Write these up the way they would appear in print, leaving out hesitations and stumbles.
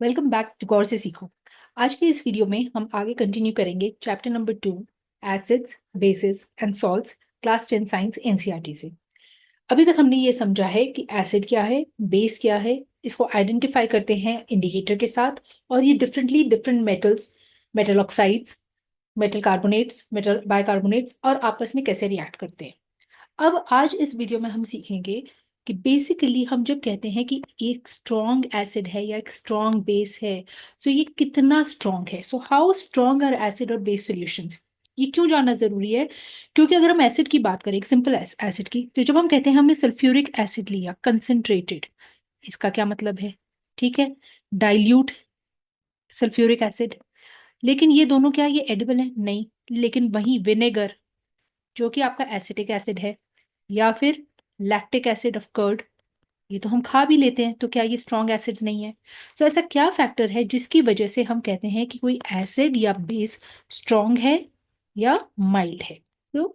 Welcome back to गौर से सीखो। आज के इस वीडियो में हम आगे कंटिन्यू करेंगे chapter number 2, acids, basis and salts, class 10 science NCERT से। अभी तक हमने ये समझा है कि एसिड क्या है, बेस क्या है, इसको आइडेंटिफाई करते हैं इंडिकेटर के साथ, और ये different metals, metal oxides, metal carbonates, metal bicarbonates और आपस में कैसे रिएक्ट करते हैं। अब आज इस वीडियो में हम सीखेंगे कि बेसिकली हम जब कहते हैं कि एक स्ट्रॉन्ग एसिड है या एक स्ट्रॉन्ग बेस है, तो ये कितना स्ट्रॉन्ग है। So how strong are acid और बेस सॉल्यूशंस, ये क्यों जानना जरूरी है? क्योंकि अगर हम एसिड की बात करें, एक सिंपल एसिड की, तो जब हम कहते हैं हमने सल्फ्यूरिक एसिड लिया कंसंट्रेटेड, इसका क्या मतलब है? ठीक है, डाइल्यूट सल्फ्यूरिक एसिड। लेकिन ये दोनों क्या ये एडिबल है? नहीं। लेकिन वही विनेगर जो कि आपका एसिटिक एसिड है, या फिर लैक्टिक एसिड ऑफ कर्ड, ये तो हम खा भी लेते हैं, तो क्या ये स्ट्रॉन्ग एसिड्स नहीं है? तो ऐसा क्या फैक्टर है जिसकी वजह से हम कहते हैं कि कोई एसिड या बेस स्ट्रॉन्ग है या माइल्ड है? तो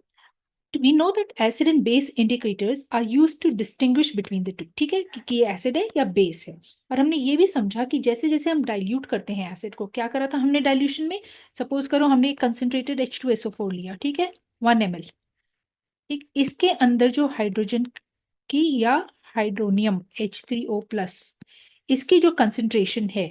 we know that acid and base indicators are used to distinguish between the two. ठीक है कि ये एसिड है या बेस है। और हमने ये भी समझा कि जैसे जैसे हम डाइल्यूट करते हैं एसिड को, क्या करा था हमने डाइल्यूशन में? सपोज करो हमने एक कंसंट्रेटेड H2SO4 लिया, ठीक है, 1 ml। ठीक, इसके अंदर जो हाइड्रोजन की या हाइड्रोनियम H3O+, इसकी जो कंसंट्रेशन है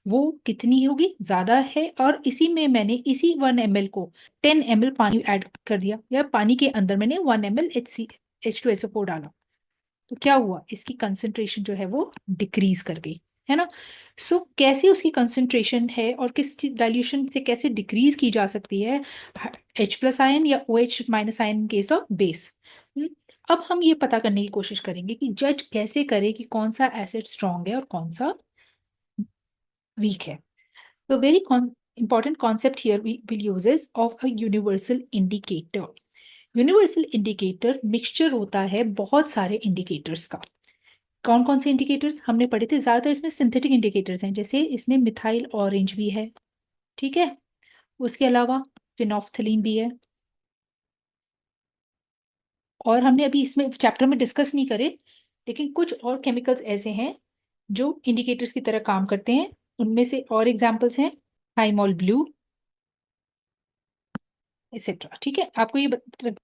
वो कितनी होगी? ज्यादा है। और इसी में मैंने इसी 1 ml को 10 ml पानी ऐड कर दिया, या पानी के अंदर मैंने 1 ml H2SO4 डाला, तो क्या हुआ? इसकी कंसंट्रेशन जो है वो डिक्रीज कर गई, है ना? सो कैसे उसकी कंसंट्रेशन है और किस डाइल्यूशन से कैसे डिक्रीज की जा सकती है, H+ आयन या OH- ion case of base. अब हम ये पता करने की कोशिश करेंगे कि जज कैसे करें कि कौन सा एसिड स्ट्रॉन्ग है और कौन सा वीक है। तो very important concept here we will use is of a universal indicator. Universal indicator mixture होता है बहुत सारे इंडिकेटर्स का। कौन कौन से इंडिकेटर्स हमने पढ़े थे? ज्यादातर इसमें सिंथेटिक इंडिकेटर्स हैं, जैसे इसमें मिथाइल ऑरेंज भी है, ठीक है, उसके अलावा फिनोफ्थलीन भी है। और हमने अभी इसमें चैप्टर में डिस्कस नहीं करे, लेकिन कुछ और केमिकल्स ऐसे हैं जो इंडिकेटर्स की तरह काम करते हैं। उनमें से और एग्जांपल्स हैं थाइमोल ब्लू, एक्सेट्रा। ठीक है, आपको ये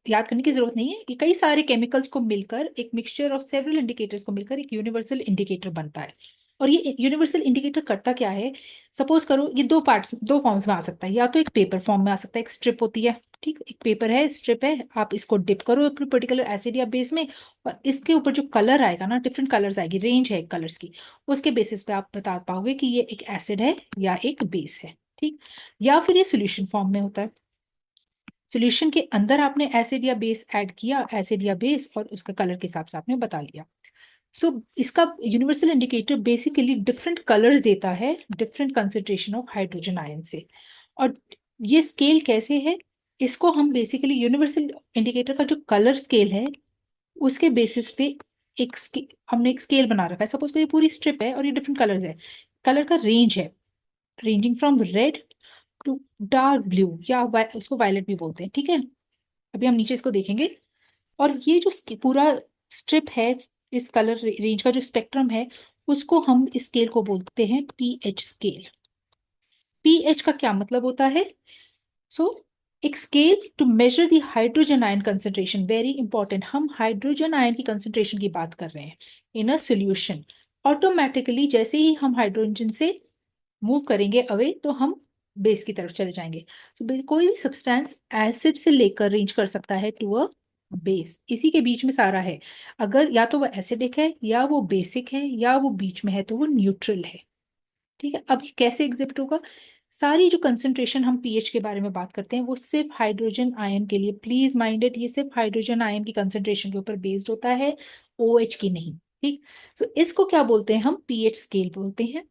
याद करने की जरूरत नहीं है कि कई सारे केमिकल्स को मिलकर, एक मिक्सचर ऑफ सेवरल इंडिकेटर्स को मिलकर एक यूनिवर्सल इंडिकेटर बनता है। और ये यूनिवर्सल इंडिकेटर करता क्या है? सपोज करो ये दो पार्ट्स, दो फॉर्म्स में आ सकता है, या तो एक पेपर फॉर्म में आ सकता है, एक स्ट्रिप होती है, ठीक, एक पेपर है, स्ट्रिप है, आप इसको डिप करो अपने पर्टिकुलर एसिड या बेस में, और इसके ऊपर जो कलर आएगा ना, डिफरेंट कलर्स आएगी, रेंज है कलर्स की, उसके बेसिस पे आप बता पाओगे कि ये एक एसिड है या एक बेस है। ठीक, या फिर ये सोल्यूशन फॉर्म में होता है, सॉल्यूशन के अंदर आपने एसिड या बेस ऐड किया, एसिड या बेस, और उसका कलर के हिसाब से आपने बता लिया। सो इसका universal indicator basically different colours देता है different concentration of hydrogen ion से। और ये स्केल कैसे है? इसको हम बेसिकली यूनिवर्सल इंडिकेटर का जो कलर स्केल है उसके बेसिस पे हमने एक स्केल बना रखा है। सपोज ये पूरी स्ट्रिप है और ये डिफरेंट कलर्स है, कलर का रेंज है, ranging from red to dark blue, या उसको वायलेट भी बोलते हैं, ठीक है। अभी हम नीचे इसको देखेंगे। और ये जो पूरा स्ट्रिप है, इस कलर रेंज का जो स्पेक्ट्रम है, उसको हम इस स्केल को बोलते हैं पीएच स्केल। पीएच का क्या मतलब होता है? सो एक scale to measure the hydrogen ion concentration, very important, हम हाइड्रोजन आयन की कंसेंट्रेशन की बात कर रहे हैं इन अ सोल्यूशन। ऑटोमेटिकली जैसे ही हम हाइड्रोजन से मूव करेंगे अवे, तो हम बेस की तरफ चले जाएंगे। तो कोई भी सब्सटेंस एसिड से लेकर रेंज कर सकता है टू अ बेस, इसी के बीच में सारा है। अगर या तो वो एसिडिक है, या वो बेसिक है, या वो बीच में है, तो वो न्यूट्रल है। ठीक है, अब ये कैसे एग्जिट होगा? सारी जो कंसंट्रेशन हम पीएच के बारे में बात करते हैं वो सिर्फ हाइड्रोजन आयन के लिए, प्लीज माइंड इट, ये सिर्फ हाइड्रोजन आयन की कंसंट्रेशन के ऊपर बेस्ड होता है, ओएच की नहीं। ठीक, तो इसको क्या बोलते हैं? हम पीएच स्केल बोलते हैं,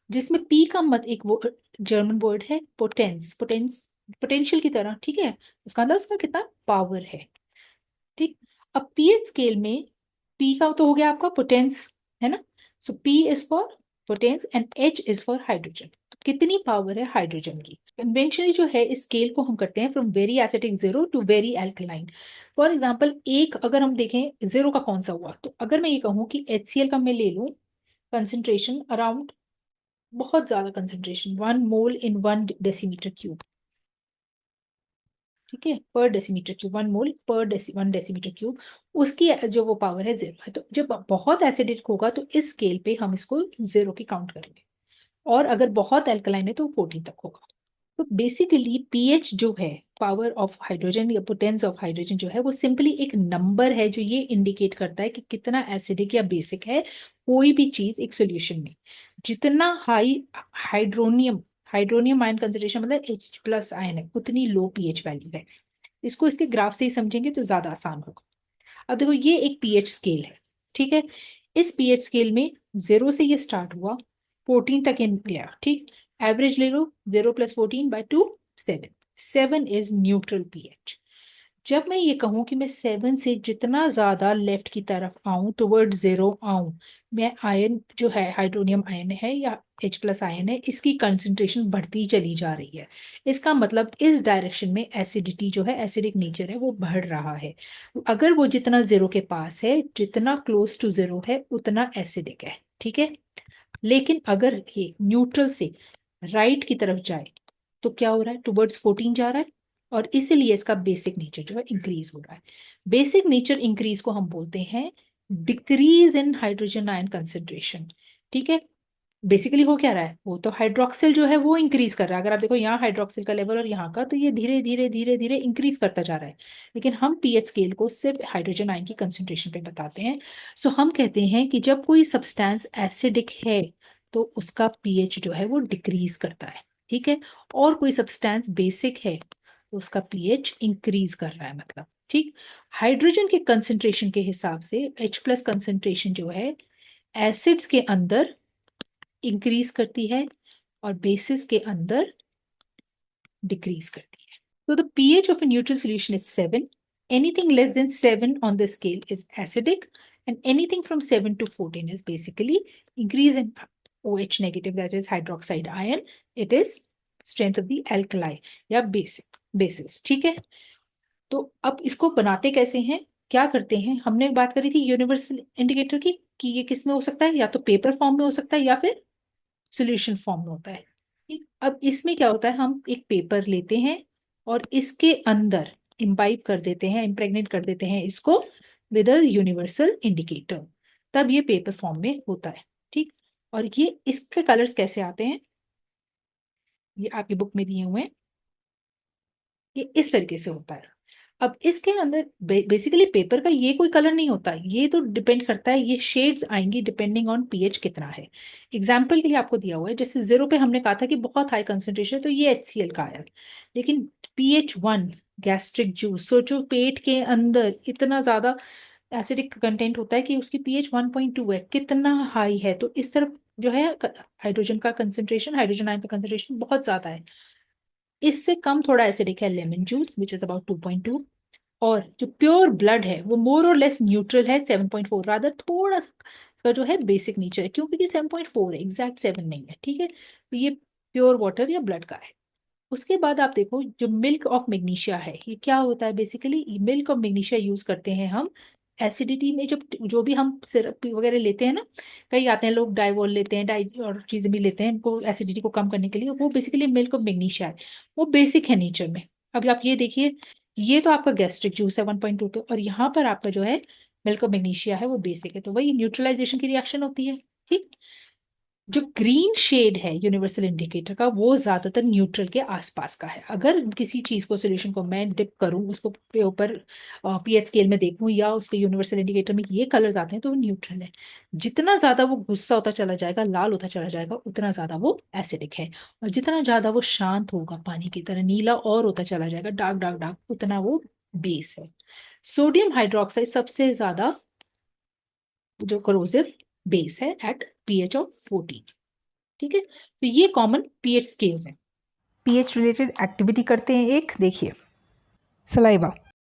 जिसमें पी का मत एक वो जर्मन वर्ड है पोटेंस, पोटेंशियल की तरह, ठीक है, उसका मतलब उसका कितना पावर है। ठीक, अब पीएच स्केल में पी का तो हो गया आपका पोटेंस, है ना? So p is for potence and h is for hydrogen. तो कितनी पावर है हाइड्रोजन की? कन्वेंशनली जो है इस स्केल को हम करते हैं from very acidic zero to very alkaline. For example, एक अगर हम देखें जीरो का कौन सा हुआ, तो अगर मैं ये कहूँ कि HCl का मैं ले लूँ कंसेंट्रेशन अराउंड बहुत ज्यादा कंसेंट्रेशन, 1 मोल इन 1 डेसीमीटर क्यूब, ठीक है, पर डेसीमीटर क्यूब, 1 मोल पर 1 डेसीमीटर क्यूब, उसकी जो वो पावर है 0 है। तो जब बहुत एसिडिक होगा तो इस स्केल पे हम इसको 0 की काउंट करेंगे, और अगर बहुत एल्कलाइन है तो 14 तक होगा। तो बेसिकली पीएच जो है, पावर ऑफ हाइड्रोजन या पोटेंस ऑफ हाइड्रोजन जो है, वो सिंपली एक नंबर है जो ये इंडिकेट करता है कि कितना एसिडिक या बेसिक है कोई भी चीज एक सॉल्यूशन में। जितना high hydronium hydronium ion concentration, मतलब H+ आयन है, उतनी लो पीएच वैल्यू है। इसको इसके ग्राफ से ही समझेंगे तो ज्यादा आसान होगा। अब देखो ये एक पीएच स्केल है, ठीक है। इस पीएच स्केल में 0 से ये स्टार्ट हुआ, 14 तक इन गया, ठीक। एवरेज ले लो, 0 + 14/2, 7। 7 इज न्यूट्रल पीएच। जब मैं ये कहूं कि मैं 7 से जितना ज्यादा लेफ्ट की तरफ आऊं, टुवर्ड 0 आऊं, मैं आयन जो है, हाइड्रोनियम आयन है या H+ आयन है, इसकी कंसंट्रेशन बढ़ती चली जा रही है। इसका मतलब इस डायरेक्शन में एसिडिटी जो है, एसिडिक नेचर है, वो बढ़ रहा है। अगर वो जितना 0 के पास है, जितना क्लोज टू 0 है, उतना एसिडिक है, ठीक है। लेकिन अगर ये न्यूट्रल से राइट की तरफ जाए तो क्या हो रहा है, टुवर्ड्स 14 जा रहा है, और इसीलिए इसका बेसिक नेचर जो है इंक्रीज हो रहा है। बेसिक नेचर इंक्रीज को हम बोलते हैं decrease in hydrogen ion concentration, ठीक है। बेसिकली हो क्या रहा है, वो तो हाइड्रोक्सिल जो है वो इंक्रीज कर रहा है। अगर आप देखो यहाँ हाइड्रोक्सिल का लेवल और यहाँ का, तो ये धीरे धीरे धीरे धीरे इंक्रीज करता जा रहा है। लेकिन हम पीएच स्केल को सिर्फ हाइड्रोजन आयन की कंसेंट्रेशन पे बताते हैं। सो हम कहते हैं कि जब कोई सब्सटेंस एसिडिक है तो उसका पीएच जो है वो डिक्रीज करता है, ठीक है। और कोई सब्सटेंस बेसिक है तो उसका पीएच इंक्रीज कर रहा है, मतलब, ठीक। हाइड्रोजन के कंसेंट्रेशन के हिसाब से H+ कंसेंट्रेशन जो है एसिड्स के अंदर इंक्रीज करती है और बेसिस के अंदर डिक्रीज करती है। So the pH of a neutral solution is 7. Anything less than 7 on the scale is acidic, and anything from 7 to 14 is basically increase in OH negative, that is hydroxide ion. It is strength of the alkali या basis, ठीक है। तो अब इसको बनाते कैसे हैं, क्या करते हैं, हमने बात करी थी यूनिवर्सल इंडिकेटर की, कि ये किस में हो सकता है, या तो पेपर फॉर्म में हो सकता है या फिर सॉल्यूशन फॉर्म में होता है, ठीक। अब इसमें क्या होता है, हम एक पेपर लेते हैं और इसके अंदर इम्बाइब कर देते हैं, इम्प्रेग्नेट कर देते हैं इसको विद अ यूनिवर्सल इंडिकेटर, तब ये पेपर फॉर्म में होता है, ठीक। और ये इसके कलर्स कैसे आते हैं, ये आपकी बुक में दिए हुए हैं, ये इस तरीके से होता है। अब इसके अंदर बेसिकली पेपर का ये कोई कलर नहीं होता, ये तो डिपेंड करता है, ये शेड्स आएंगी डिपेंडिंग ऑन पीएच कितना है। एग्जाम्पल के लिए आपको दिया हुआ है, जैसे 0 पे हमने कहा था कि बहुत हाई कंसेंट्रेशन है तो ये HCl का आया, लेकिन pH 1 गैस्ट्रिक जूस, सोचो पेट के अंदर इतना ज्यादा एसिडिक कंटेंट होता है कि उसकी pH 1.2 है, कितना हाई है। तो इस तरफ जो है हाइड्रोजन का कंसेंट्रेशन, हाइड्रोजन आयन का कंसेंट्रेशन बहुत ज्यादा है। इससे कम थोड़ा एसिडिक है lemon juice which is about 2.2, और जो प्योर ब्लड है वो मोर और लेस न्यूट्रल है, 7.4, रादर थोड़ा सा इसका जो है बेसिक नेचर है, क्योंकि 7.4 है, एग्जैक्ट 7 नहीं है, ठीक है। तो ये प्योर वाटर या ब्लड का है। उसके बाद आप देखो जो मिल्क ऑफ मैग्नीशिया है, ये क्या होता है, basically milk of magnesia use करते हैं हम एसिडिटी में। जब जो भी हम सिरप वगैरह लेते हैं ना, कई आते हैं लोग डाइवॉल लेते हैं, डाइ और चीजें भी लेते हैं इनको एसिडिटी को कम करने के लिए, वो बेसिकली मिल्क ऑफ मैग्नीशिया है, वो बेसिक है नेचर में। अब आप ये देखिए, ये तो आपका गैस्ट्रिक जूस है 1.2 पे, और यहाँ पर आपका जो है मिल्क ऑफ मैग्नीशिया है वो बेसिक है, तो वही न्यूट्रलाइजेशन की रिएक्शन होती है, ठीक। जो ग्रीन शेड है यूनिवर्सल इंडिकेटर का, वो ज्यादातर न्यूट्रल के आसपास का है। अगर किसी चीज को, सोल्यूशन को मैं डिप करूं, उसको पे ऊपर पीएच स्केल में देखूं या उसके यूनिवर्सल इंडिकेटर में ये कलर्स आते हैं तो वो न्यूट्रल है। जितना ज्यादा वो गुस्सा होता चला जाएगा, लाल होता चला जाएगा, उतना ज्यादा वो एसिडिक है। और जितना ज्यादा वो शांत होगा, पानी की तरह नीला और होता चला जाएगा, डार्क डार्क डार्क, उतना वो बेस है। सोडियम हाइड्रोक्साइड सबसे ज्यादा जो करोसिव बेस है एट पीएच ऑफ 14, ठीक है। तो ये कॉमन पीएच स्केल्स हैं। पीएच रिलेटेड एक्टिविटी करते हैं एक, देखिए सलाइवा।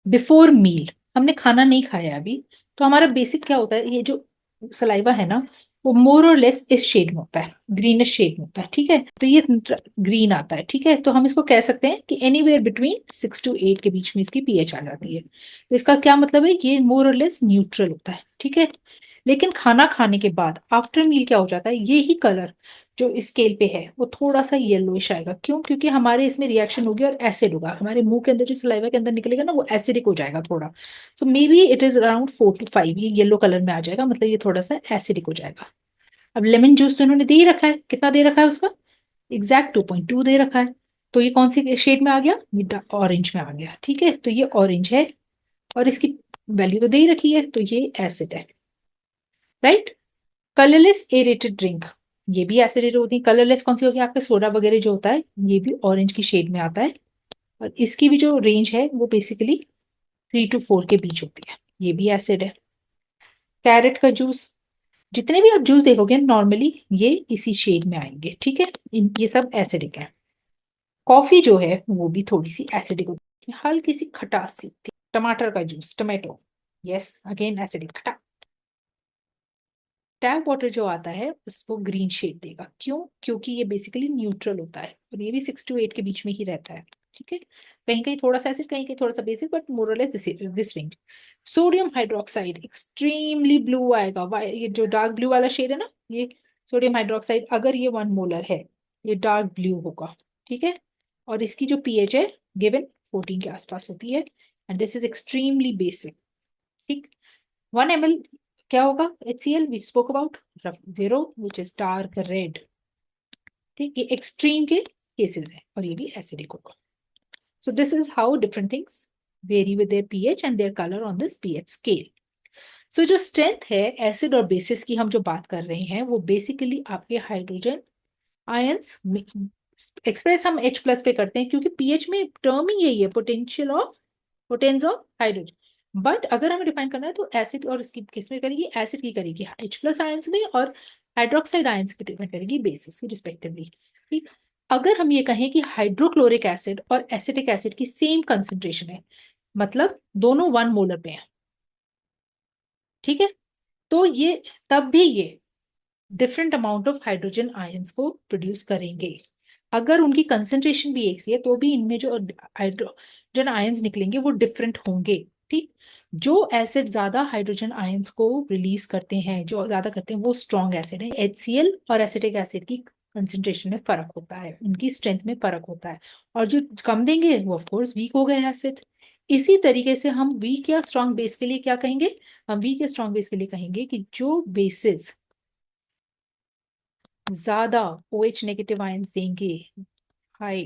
बिफोर मील, हमने खाना नहीं खाया अभी, तो हमारा बेसिक क्या होता है, ये जो सलाइवा है ना, वो मोर और लेस इस शेड में होता है, ग्रीनिश शेड में होता है, ठीक है। तो ये ग्रीन आता है, ठीक है। तो हम इसको कह सकते हैं कि एनीवेयर बिटवीन 6 to 8 के बीच में इसकी पीएच आ जाती है। तो इसका क्या मतलब है, ये मोर और लेस न्यूट्रल होता है, ठीक है। लेकिन खाना खाने के बाद आफ्टर मील क्या हो जाता है, ये ही कलर जो स्केल पे है वो थोड़ा सा येलोइश आएगा। क्यों? क्योंकि हमारे इसमें रिएक्शन होगी और एसिड होगा, हमारे मुंह के अंदर जो सलाइवा के अंदर निकलेगा ना वो एसिडिक हो जाएगा थोड़ा। So may be it is around 4 to 5, ये येलो कलर में आ जाएगा, मतलब ये थोड़ा सा एसिडिक हो जाएगा। अब लेमन जूस तो इन्होंने दे ही रखा है, कितना दे रखा है उसका, एग्जैक्ट 2.2 दे रखा है। तो ये कौन सी शेड में आ गया, ये ऑरेंज में आ गया। ठीक है, तो ये ऑरेंज है और इसकी वैल्यू तो दे ही रखी है, तो ये एसिड है, राइट। कलरलेस एरेटेड ड्रिंक, ये भी एसिड होती है। कलरलेस कौन सी होगी, आपका सोडा वगैरह जो होता है, ये भी ऑरेंज की शेड में आता है। और इसकी भी जो रेंज है वो बेसिकली 3 to 4 के बीच होती है, ये भी एसिड है। कैरेट का जूस, जितने भी आप जूस देखोगे नॉर्मली ये इसी शेड में आएंगे। ठीक है, ये सब एसिडिक है। कॉफी जो है वो भी थोड़ी सी एसिडिक होती है, हल्की सी खटास सी होती है। टमाटर का juice, tomato, yes again acidic, खटा। टैप वाटर जो आता है उसको ग्रीन शेड देगा। क्यों? क्योंकि ये बेसिकली न्यूट्रल होता है और ये भी 6 to 8 के बीच में ही रहता है। ठीक है, कहीं कहीं थोड़ा सा एसिड, कहीं कहीं थोड़ा सा basic, but more or less this range. Sodium hydroxide extremely blue आएगा। ये जो डार्क ब्लू वाला शेड है ना, ये सोडियम हाइड्रोक्साइड, अगर ये 1 मोलर है ये डार्क ब्लू होगा। ठीक है, और इसकी जो पीएच है गिवन 14 के आसपास होती है, and this is extremely basic. ठीक, 1 ml क्या होगा, HCl we spoke about, 0 which is dark red. ठीक, ये एक्सट्रीम के केसेस है और ये भी एसिडिक होगा। So this is how different things very with their pH and their colour on this pH scale. So जो स्ट्रेंथ है एसिड और बेसिस की हम जो बात कर रहे हैं वो बेसिकली आपके हाइड्रोजन आयंस एक्सप्रेस हम H प्लस पे करते हैं, क्योंकि पीएच में टर्म ही यही है, पोटेंस ऑफ हाइड्रोजन। बट अगर हमें डिफाइन करना है तो एसिड और इसकी किस में करेगी, एसिड की करेगी H प्लस आयंस में, और हाइड्रोक्साइड आयंस की डिफाइन करेगी बेसिस की रिस्पेक्टिवली। ठीक, अगर हम ये कहें कि हाइड्रोक्लोरिक एसिड और एसिटिक एसिड की सेम कंसेंट्रेशन है, मतलब दोनों 1 मोलर पे हैं, ठीक है, तो ये तब भी ये different amount of hydrogen ions को प्रोड्यूस करेंगे। अगर उनकी कंसेंट्रेशन भी एक सी है तो भी इनमें जो हाइड्रोजन आयंस निकलेंगे वो डिफरेंट होंगे। ठीक, जो एसिड ज्यादा हाइड्रोजन आयंस को रिलीज करते हैं, जो ज्यादा करते हैं, वो स्ट्रॉन्ग एसिड है। HCl और एसिटिक एसिड की कंसेंट्रेशन में फर्क होता है, उनकी स्ट्रेंथ में फर्क होता है, और जो कम देंगे वो ऑफकोर्स वीक हो गए एसिड। इसी तरीके से हम वीक या स्ट्रॉन्ग बेस के लिए क्या कहेंगे, हम वीक या स्ट्रॉन्ग बेस के लिए कहेंगे कि जो बेसिस ज्यादा OH नेगेटिव आयंस देंगे, हाई,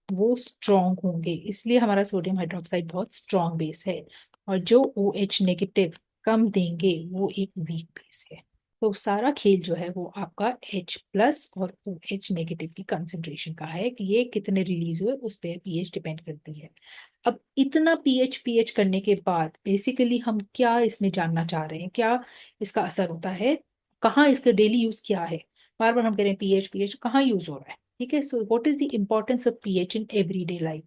वो स्ट्रॉन्ग होंगे। इसलिए हमारा सोडियम हाइड्रोक्साइड बहुत स्ट्रॉन्ग बेस है, और जो OH नेगेटिव कम देंगे वो एक वीक बेस है। तो सारा खेल जो है वो आपका H प्लस और OH नेगेटिव की कंसेंट्रेशन का है, कि ये कितने रिलीज हुए उस पर पीएच डिपेंड करती है। अब इतना पीएच पीएच करने के बाद बेसिकली हम क्या इसमें जानना चाह रहे हैं, क्या इसका असर होता है, कहाँ इसका डेली यूज क्या है। बार बार हम कह रहे हैं पीएच पीएच, कहाँ यूज हो रहा है। ठीक है, so what is the importance of pH in everyday life,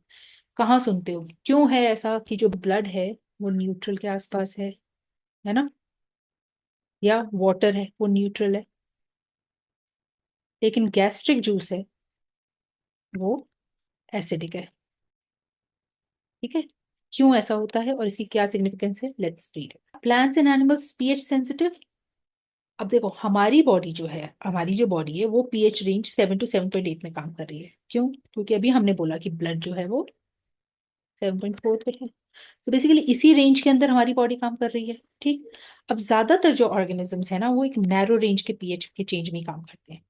कहाँ सुनते हो, क्यों है ऐसा कि जो ब्लड है वो न्यूट्रल के आसपास है ना, या वाटर है वो न्यूट्रल है, लेकिन गैस्ट्रिक जूस है वो एसिडिक है। ठीक है, क्यों ऐसा होता है और इसकी क्या सिग्निफिकेंस है, let's read. Plants and animals pH sensitive. अब देखो हमारी बॉडी जो है, हमारी जो बॉडी है वो पीएच रेंज 7 to 7.8 में काम कर रही है। क्यों? क्योंकि अभी हमने बोला कि ब्लड जो है वो 7.4 पे है, तो बेसिकली इसी रेंज के अंदर हमारी बॉडी काम कर रही है। ठीक, अब ज्यादातर जो ऑर्गेनिजम्स है ना वो एक नैरो रेंज के पीएच के चेंज में ही काम करते हैं।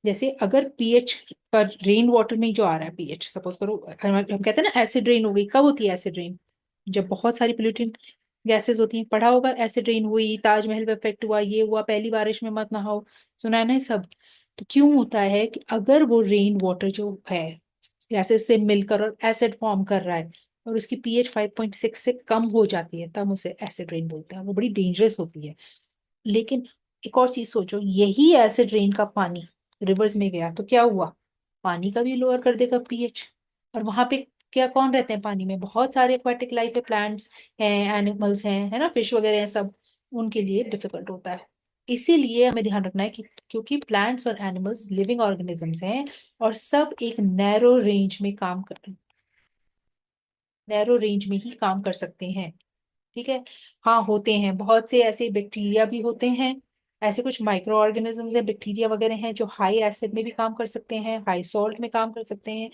जैसे अगर पीएच का रेन वाटर में जो आ रहा है पीएच, सपोज करो हम कहते हैं ना एसिड रेन हो गई, कब होती है एसिड रेन, जब बहुत सारी पोल्यूटेंट गैसेस होती हैं। पढ़ा होगा एसिड रेन हुई, ताजमहल पे इफेक्ट हुआ, ये हुआ, पहली बारिश में मत नहाओ, सुना है ना ये सब। तो क्यों होता है कि अगर वो रेन वाटर जो है गैसेस से मिलकर और एसिड फॉर्म कर रहा है और उसकी पीएच 5.6 से कम हो जाती है, तब उसे एसिड रेन बोलते हैं, वो बड़ी डेंजरस होती है। लेकिन एक और चीज सोचो, यही एसिड रेन का पानी रिवर्स में गया तो क्या हुआ, पानी का भी लोअर कर देगा पीएच। और वहां पे क्या कौन रहते हैं पानी में, बहुत सारे एक्वाटिक लाइफ है, प्लांट्स हैं, एनिमल्स हैं, है ना, फिश वगैरह हैं सब, उनके लिए डिफिकल्ट होता है। इसीलिए हमें ध्यान रखना है कि क्योंकि प्लांट्स और एनिमल्स लिविंग ऑर्गेनिजम्स हैं और सब एक नैरो रेंज में ही काम कर सकते हैं। ठीक है। हाँ होते हैं, बहुत से ऐसे बैक्टीरिया भी होते हैं, ऐसे कुछ माइक्रो ऑर्गेनिजम्स है, बैक्टीरिया वगैरह हैं जो हाई एसिड में भी काम कर सकते हैं, हाई सॉल्ट में काम कर सकते हैं,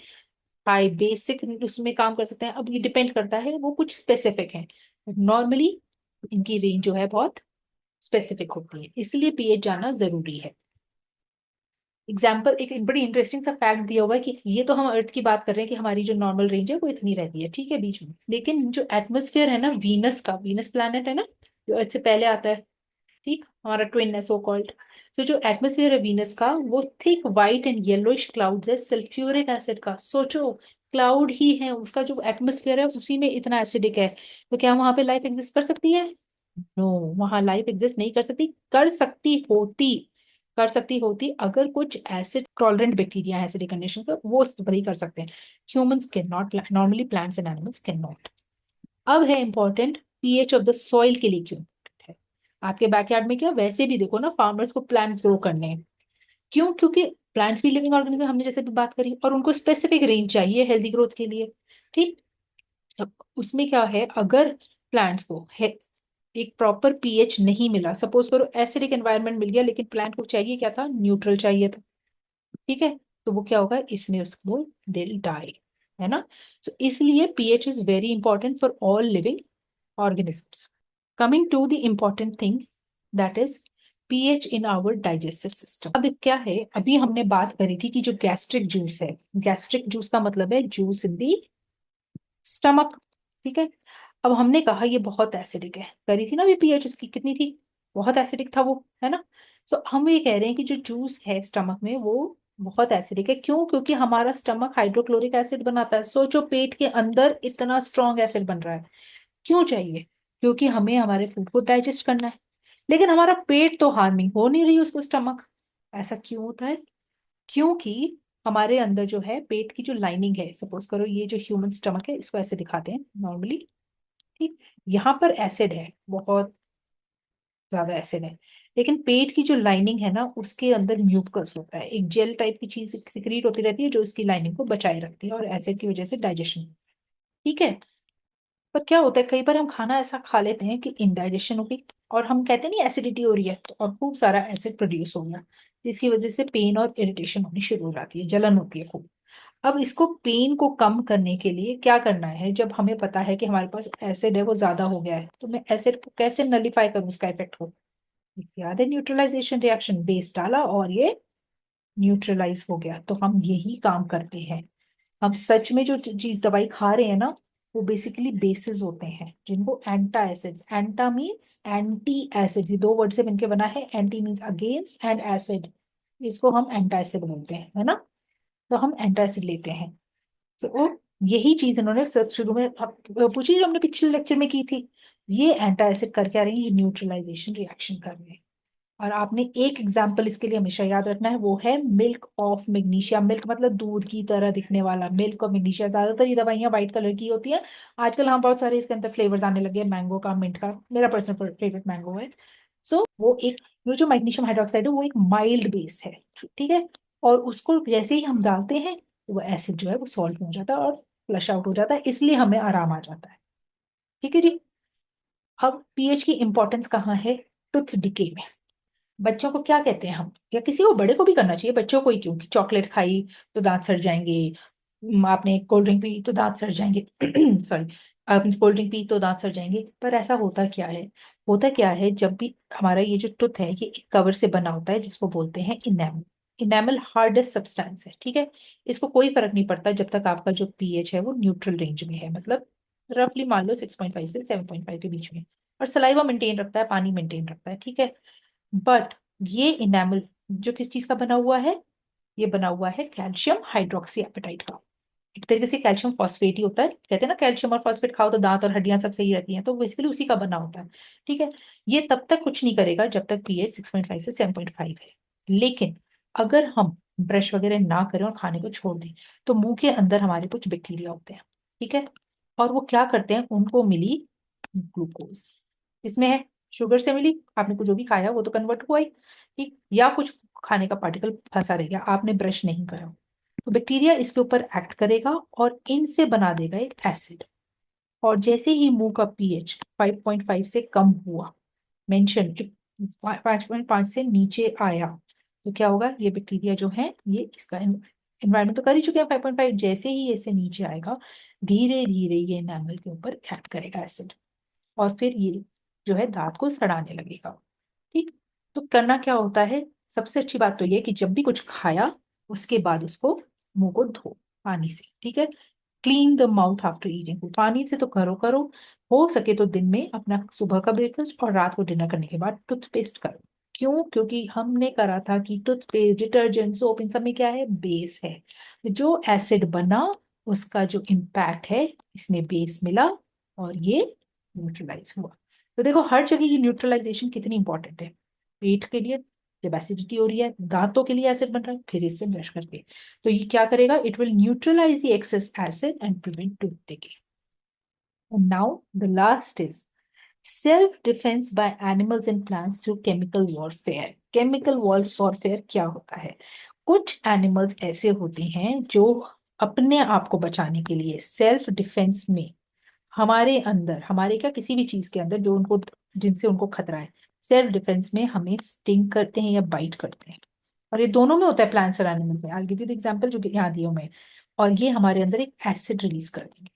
हाई बेसिक उसमें काम कर सकते हैं। अब ये डिपेंड करता है, वो कुछ स्पेसिफिक है, नॉर्मली इनकी रेंज जो है बहुत स्पेसिफिक होती है, इसलिए पीएच जानना जरूरी है। एग्जाम्पल, एक बड़ी इंटरेस्टिंग सा फैक्ट दिया हुआ है कि ये तो हम अर्थ की बात कर रहे हैं कि हमारी जो नॉर्मल रेंज है वो इतनी रहती है, ठीक है, बीच में, लेकिन जो एटमोसफेयर है ना वीनस का, वीनस प्लैनेट है ना जो अर्थ से पहले आता है, ठीक, हमारा ट्विन है सो कॉल्ड। तो जो एटमोसफियर है वीनस का वो thick white and yellowish clouds है सल्फ्यूरिक एसिड का। सोचो, क्लाउड ही है, उसका जो एटमोसफियर है उसी में इतना एसिडिक है, तो क्या वहां पे लाइफ एग्जिस्ट कर सकती है? नो, वहां लाइफ एग्जिस्ट नहीं कर सकती। कर सकती होती अगर कुछ एसिड टॉलरेंट बैक्टीरिया है एसिडिक कंडीशन का, वो वही कर सकते हैं। Humans can not, normally plants and animals can not. अब है important, pH of the soil के लिए क्यों important है। आपके बैकयार्ड में क्या, वैसे भी देखो ना, फार्मर्स को प्लांट्स ग्रो करने हैं, क्यों? क्योंकि प्लांट्स भी लिविंग ऑर्गेनिज्म, हमने जैसे भी बात करी, और उनको स्पेसिफिक रेंज चाहिए हेल्दी ग्रोथ के लिए, ठीक। अब उसमें क्या है, अगर प्लांट्स को है एक प्रॉपर पीएच नहीं मिला, सपोज करो एसिडिक एनवायरनमेंट मिल गया, लेकिन प्लांट को चाहिए क्या था, न्यूट्रल चाहिए था, ठीक है, तो वो क्या होगा, इसमें उसको दिल डाई, है ना। तो इसलिए pH is very important for all living organisms. Coming to the important thing, that is pH in our digestive system. अब क्या है, अभी हमने बात करी थी कि जो गैस्ट्रिक जूस है, गैस्ट्रिक जूस का मतलब है जूस इन दी स्टमक, ठीक है। अब हमने कहा ये बहुत एसिडिक है, करी थी ना अभी पीएच उसकी कितनी थी, बहुत एसिडिक था वो, है ना। तो हम ये कह रहे हैं कि जो जूस है स्टमक में वो बहुत एसिडिक है, क्यों? क्योंकि हमारा स्टमक हाइड्रोक्लोरिक एसिड बनाता है। सोचो, पेट के अंदर इतना स्ट्रॉन्ग एसिड बन रहा है, क्यों चाहिए? क्योंकि हमें हमारे फूड को डाइजेस्ट करना है, लेकिन हमारा पेट तो हार्मिंग हो नहीं रही उसको स्टमक। ऐसा क्यों होता है? क्योंकि हमारे अंदर जो है पेट की जो लाइनिंग है, सपोज करो ये जो ह्यूमन स्टमक है इसको ऐसे दिखाते हैं नॉर्मली, ठीक, यहाँ पर एसिड है, बहुत ज्यादा एसिड है, लेकिन पेट की जो लाइनिंग है ना उसके अंदर म्यूकस होता है, एक जेल टाइप की चीज सिक्रीट होती रहती है जो इसकी लाइनिंग को बचाए रखती है, और एसिड की वजह से डाइजेशन, ठीक है। पर क्या होता है, कई बार हम खाना ऐसा खा लेते हैं कि इंडाइजेशन हो गई, और हम कहते नहीं एसिडिटी हो रही है, तो और खूब सारा एसिड प्रोड्यूस हो गया, जिसकी वजह से पेन और इरिटेशन होनी शुरू हो जाती है, जलन होती है खूब। अब इसको पेन को कम करने के लिए क्या करना है, जब हमें पता है कि हमारे पास एसिड है वो ज्यादा हो गया है, तो मैं एसिड को कैसे नलिफाई करूँ उसका इफेक्ट को? याद है न्यूट्रलाइजेशन रिएक्शन, बेस डाला और ये न्यूट्रलाइज हो गया, तो हम यही काम करते हैं। हम सच में जो चीज दवाई खा रहे हैं ना, वो बेसिकली बेसिस होते हैं जिनको एंटा एसिड्स, एंटा मीन्स एंटी एसिड, ये दो वर्ड से मिलकर बना है, anti means against and acid, इसको हम एंटा एसिड बोलते हैं, है ना। तो हम एंटा एसिड लेते हैं, तो यही चीज इन्होंने सब शुरू में पूछी जो हमने पिछले लेक्चर में की थी, ये एंटा एसिड कर क्या रहे हैं, ये न्यूट्रलाइजेशन रिएक्शन कर रहे हैं। और आपने एक एग्जाम्पल इसके लिए हमेशा याद रखना है, वो है मिल्क ऑफ मैग्नीशिया। मिल्क मतलब दूध की तरह दिखने वाला, मिल्क ऑफ मैग्नीशिया। ज्यादातर ये दवाइयाँ व्हाइट कलर की होती हैं, आजकल हम बहुत सारे इसके अंदर फ्लेवर्स आने लगे हैं, मैंगो का, मिंट का, मेरा पर्सनल फेवरेट मैंगो है। सो वो एक, वो जो मैग्नीशियम हाइड्रोक्साइड है वो एक माइल्ड बेस है, ठीक है, और उसको जैसे ही हम डालते हैं वो एसिड जो है वो सॉल्ट में हो जाता है और फ्लश आउट हो जाता है, इसलिए हमें आराम आ जाता है, ठीक है जी। अब पीएच की इंपॉर्टेंस कहाँ है, टूथ डिके में। बच्चों को क्या कहते हैं हम, या किसी को बड़े को भी करना चाहिए, बच्चों को ही क्यों, कि चॉकलेट खाई तो दांत सड़ जाएंगे, आपने कोल्ड ड्रिंक पी तो दांत सड़ जाएंगे सॉरी, आपने कोल्ड ड्रिंक पी तो दांत सड़ जाएंगे, पर ऐसा होता क्या है, होता क्या है, जब भी हमारा ये जो टूथ है ये एक कवर से बना होता है जिसको बोलते हैं इनेमल। इनेमल हार्डेस्ट सब्सटेंस है, ठीक है, इसको कोई फर्क नहीं पड़ता जब तक आपका जो पीएच है वो न्यूट्रल रेंज में है, मतलब रफली मान लो 6.5 से 7.5 के बीच में, और सलाइवा मेंटेन रखता है, पानी मेंटेन रखता है, ठीक है। बट ये इनेमल जो किस चीज का बना हुआ है, ये बना हुआ है कैल्शियम हाइड्रोक्सी एपेटाइट का, एक तरीके से कैल्शियम फॉस्फेट ही होता है, कहते हैं ना कैल्शियम और फॉस्फेट खाओ तो दांत और हड्डियां सब सही रहती हैं, तो बेसिकली उसी का बना होता है, ठीक है। ये तब तक कुछ नहीं करेगा जब तक पीएच 6.5 से 7.5 है, लेकिन अगर हम ब्रश वगैरह ना करें और खाने को छोड़ दें, तो मुंह के अंदर हमारे कुछ बैक्टीरिया होते हैं, ठीक है, और वो क्या करते हैं, उनको मिली ग्लूकोज, इसमें है, शुगर से मिली, आपने कुछ जो भी खाया वो तो कन्वर्ट हुआ ही, ठीक, या कुछ खाने का पार्टिकल फंसा रह गया, आपने ब्रश नहीं करा, तो बैक्टीरिया इसके ऊपर एक्ट करेगा और इनसे बना देगा एक एसिड, और जैसे ही मुंह का पीएच 5.5 से कम हुआ, मेंशन 5.5 से नीचे आया, तो क्या होगा, ये बैक्टीरिया जो है ये इसका एनवायरमेंट तो कर ही चुके हैं 5.5, जैसे ही इससे नीचे आएगा धीरे धीरे ये एनामल के ऊपर एक्ट करेगा एसिड, और फिर ये जो है दांत को सड़ाने लगेगा। ठीक, तो करना क्या होता है, सबसे अच्छी बात तो ये कि जब भी कुछ खाया उसके बाद उसको मुंह को धो पानी से। ठीक है, clean the mouth after eating, पानी से तो करो करो, हो सके तो दिन में अपना सुबह का ब्रेकफास्ट और रात को डिनर करने के बाद टूथपेस्ट करो। क्यों, क्योंकि हमने करा था कि टूथपेस्ट, डिटर्जेंट, सोप, इन सब में क्या है, बेस है। जो एसिड बना उसका जो इम्पैक्ट है इसमें बेस मिला और ये न्यूट्रलाइज हुआ। तो देखो हर जगह ये न्यूट्रलाइजेशन कितनी इंपॉर्टेंट है। पेट के लिए जब एसिडिटी हो रही है, दांतों के लिए एसिड बन रहा है, फिर इससे ब्रश करके, तो ये क्या करेगा, it will neutralise the excess acid and prevent tooth decays. And now the last is self-defense by animals and plants through chemical warfare. Chemical warfare क्या होता है? कुछ एनिमल्स ऐसे होते हैं जो अपने आप को बचाने के लिए सेल्फ डिफेंस में हमारे अंदर, हमारे क्या किसी भी चीज के अंदर जो उनको, जिनसे उनको खतरा है, सेल्फ डिफेंस में हमें स्टिंग करते हैं या बाइट करते हैं। और ये दोनों में होता है, प्लांट्स और एनिमल में। I give you the example जो कि यहाँ दिए हुए हैं। और ये हमारे अंदर एक एसिड रिलीज कर देंगे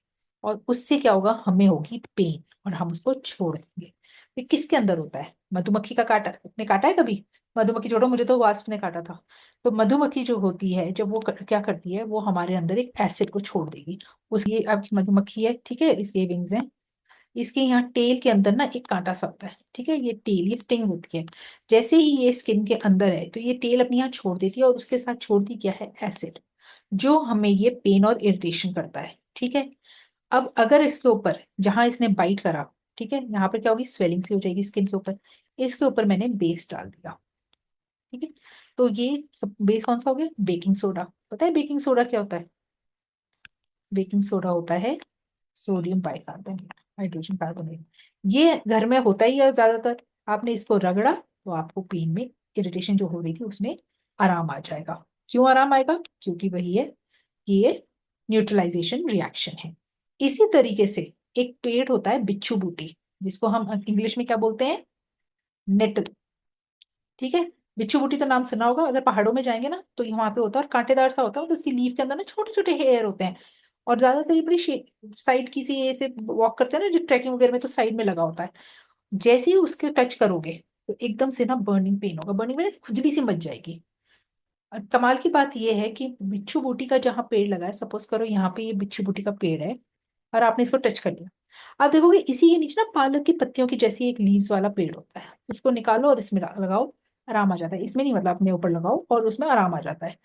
और उससे क्या होगा, हमें होगी पेन और हम उसको छोड़ देंगे। ये किसके अंदर होता है, मधुमक्खी का काटा, ने काटा है कभी? मधुमक्खी छोड़ो, मुझे तो वास्प ने काटा था। तो मधुमक्खी जो होती है, जब वो क्या करती है, वो हमारे अंदर एक एसिड को छोड़ देगी। उस, ये आपकी मधुमक्खी है, ठीक है, इसके विंग्स हैं, इसके यहाँ टेल के अंदर ना एक कांटा सा होता है, ठीक है, ये टेल, ये स्टिंग होती है। जैसे ही ये स्किन के अंदर है तो ये टेल अपनी यहाँ छोड़ देती है और उसके साथ छोड़ती क्या है, एसिड, जो हमें ये पेन और इरिटेशन करता है। ठीक है, अब अगर इसके ऊपर जहां इसने बाइट करा, ठीक है, यहाँ पर क्या होगी, स्वेलिंग सी हो जाएगी स्किन के ऊपर, इसके ऊपर मैंने बेस डाल दिया। ठीक है, तो ये सब बेस कौन सा हो गया, बेकिंग सोडा। पता है बेकिंग सोडा क्या होता है? बेकिंग सोडा होता है सोडियम बाइकार्बोनेट, हाइड्रोजन कार्बोनेट। ये घर में होता ही है ज्यादातर। आपने इसको रगड़ा तो आपको पेन में, इरिटेशन जो हो रही थी उसमें आराम आ जाएगा। क्यों आराम आएगा, क्योंकि वही है कि ये न्यूट्रलाइजेशन रिएक्शन है। इसी तरीके से एक पेड़ होता है बिच्छू बूटी, जिसको हम इंग्लिश में क्या बोलते हैं, नेटल। ठीक है, बिच्छू बूटी तो नाम सुना होगा, अगर पहाड़ों में जाएंगे ना तो वहां पे होता है और कांटेदार सा होता है, तो उसकी लीफ के अंदर ना छोटे छोटे हेयर होते हैं। और ज्यादातर ये बड़ी साइड की सी ऐसे वॉक करते हैं ना जो ट्रैकिंग वगैरह में, तो साइड में लगा होता है। जैसे ही उसके टच करोगे तो एकदम से ना बर्निंग पेन होगा, बर्निंग में खुजली सी मच जाएगी। और कमाल की बात यह है कि बिच्छू बूटी का जहाँ पेड़ लगा है, सपोज करो यहाँ पे ये बिच्छू बूटी का पेड़ है और आपने इसको टच कर लिया, आप देखोगे इसी के नीचे ना पालक की पत्तियों की जैसी एक लीव्स वाला पेड़ होता है, उसको निकालो और इसमें लगाओ, आराम आ जाता है। इसमें नहीं, मतलब अपने ऊपर लगाओ और उसमें आराम आ जाता है।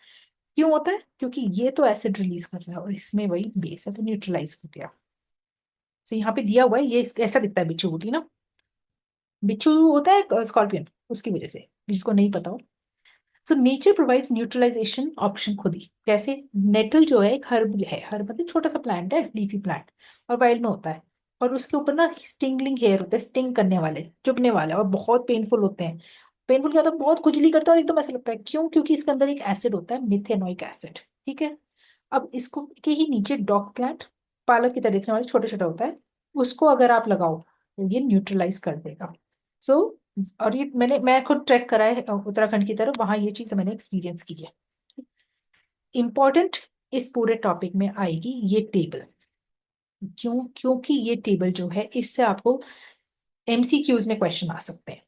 क्यों होता है, क्योंकि ये तो एसिड रिलीज कर रहा है और इसमें वही बेस है, तो न्यूट्रलाइज हो गया। तो यहाँ पे दिया हुआ है, ये ऐसा दिखता है बिच्छू बूटी ना, बिच्छू होता है स्कॉर्पियन, उसकी वजह से, जिसको नहीं पता हो। So nature provides neutralisation option खुद ही। कैसे, नेटल जो है एक हर्ब है, हर्ब मतलब छोटा सा प्लांट है, लीफी प्लांट, और वाइल्ड में होता है। और उसके ऊपर ना स्टिंगलिंग हेयर होते हैं, स्टिंग करने वाले, चुभने वाले, और बहुत पेनफुल होते हैं। पेनफुल क्या होता है, बहुत खुजली करता है और एकदम ऐसा लगता है। क्यों, क्योंकि इसके अंदर एक एसिड होता है, मिथेनोइक एसिड। ठीक है, अब इसको के ही नीचे डॉग प्लांट, पालक की तरह दिखने वाले, छोटा छोटा होता है, उसको अगर आप लगाओ तो ये न्यूट्रलाइज कर देगा। सो और ये मैं खुद ट्रैक करा है उत्तराखंड की तरफ, वहां ये चीज मैंने एक्सपीरियंस की है। इंपॉर्टेंट इस पूरे टॉपिक में आएगी ये टेबल। क्यों, क्योंकि ये टेबल जो है इससे आपको एमसीक्यूज में क्वेश्चन आ सकते हैं।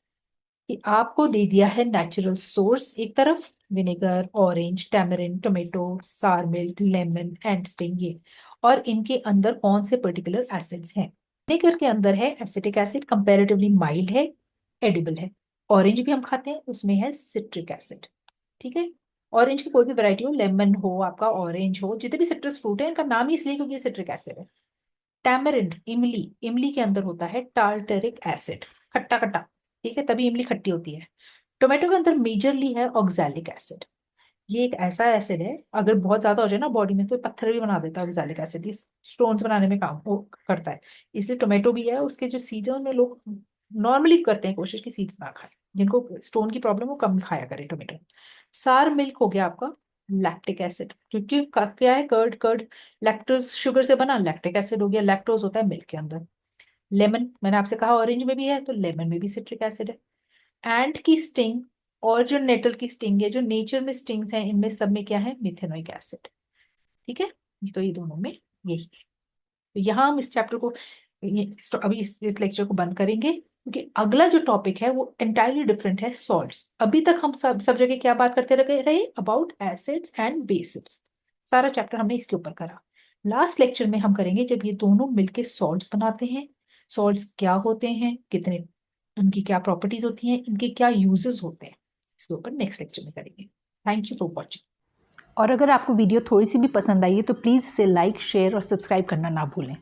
कि आपको दे दिया है नेचुरल सोर्स एक तरफ, विनेगर, ऑरेंज, टैमरिन, टोमेटो, सार मिल्क, लेमन एंड स्टिंग, ये, और इनके अंदर कौन से पर्टिकुलर एसिड्स हैं। विनेगर के अंदर है एसिटिक एसिड, कंपैरेटिवली माइल्ड है, एडिबल है। ऑरेंज भी हम खाते हैं, उसमें है सिट्रिक एसिड। ठीक है, ऑरेंज की कोई भी वैरायटी हो, लेमन हो आपका, ऑरेंज हो, जितने भी सिट्रस फ्रूट है, इनका नाम ही इसलिए क्योंकि ये सिट्रिक एसिड है। टैमरिंड, इमली, इमली के अंदर होता है टार्टरिक एसिड, खट्टा खट्टा। ठीक है, तभी इमली खट्टी होती है। टोमेटो के अंदर मेजरली है ऑक्सैलिक एसिड। ये एक ऐसा एसिड है, अगर बहुत ज्यादा हो जाए ना बॉडी में तो ये पत्थर भी बना देता है। ऑक्सैलिक एसिड ये स्टोन्स बनाने में काम वो करता है। इसलिए टोमेटो भी है, उसके जो सीड्स हैं उनमें लोग नॉर्मली करते हैं कोशिश कि सीड्स ना खाएं, जिनको स्टोन की प्रॉब्लम वो कम खाया करे टोमेटो। सार मिल्क हो गया आपका, लैक्टिक एसिड, क्योंकि क्या है, कर्ड, कर्ड लैक्टोज शुगर से बना, लैक्टिक एसिड हो गया, लैक्टोज होता है मिल्क के अंदर। लेमन, मैंने आपसे कहा ऑरेंज में भी है, तो लेमन में भी सिट्रिक एसिड है। एंट की स्टिंग और जो नेटल की स्टिंग है, जो नेचर में स्टिंग्स हैं, इनमें सब में क्या है, मिथेनोइक एसिड। ठीक है, तो ये दोनों में यही है। तो यहाँ हम इस चैप्टर को अभी इस लेक्चर को बंद करेंगे, क्योंकि अगला जो टॉपिक है वो एंटायरली डिफरेंट है, सॉल्ट्स। अभी तक हम सब जगह क्या बात करते रहे अबाउट एसिड्स एंड बेसिड्स, सारा चैप्टर हमने इसके ऊपर करा। लास्ट लेक्चर में हम करेंगे जब ये दोनों मिलके सॉल्ट्स बनाते हैं, सॉल्ट्स क्या होते हैं, कितने, उनकी क्या प्रॉपर्टीज होती हैं, इनके क्या यूजेस होते हैं, इसके ऊपर नेक्स्ट लेक्चर में करेंगे। Thank you for watching. और अगर आपको वीडियो थोड़ी सी भी पसंद आई है तो प्लीज़ इसे लाइक, शेयर और सब्सक्राइब करना ना भूलें।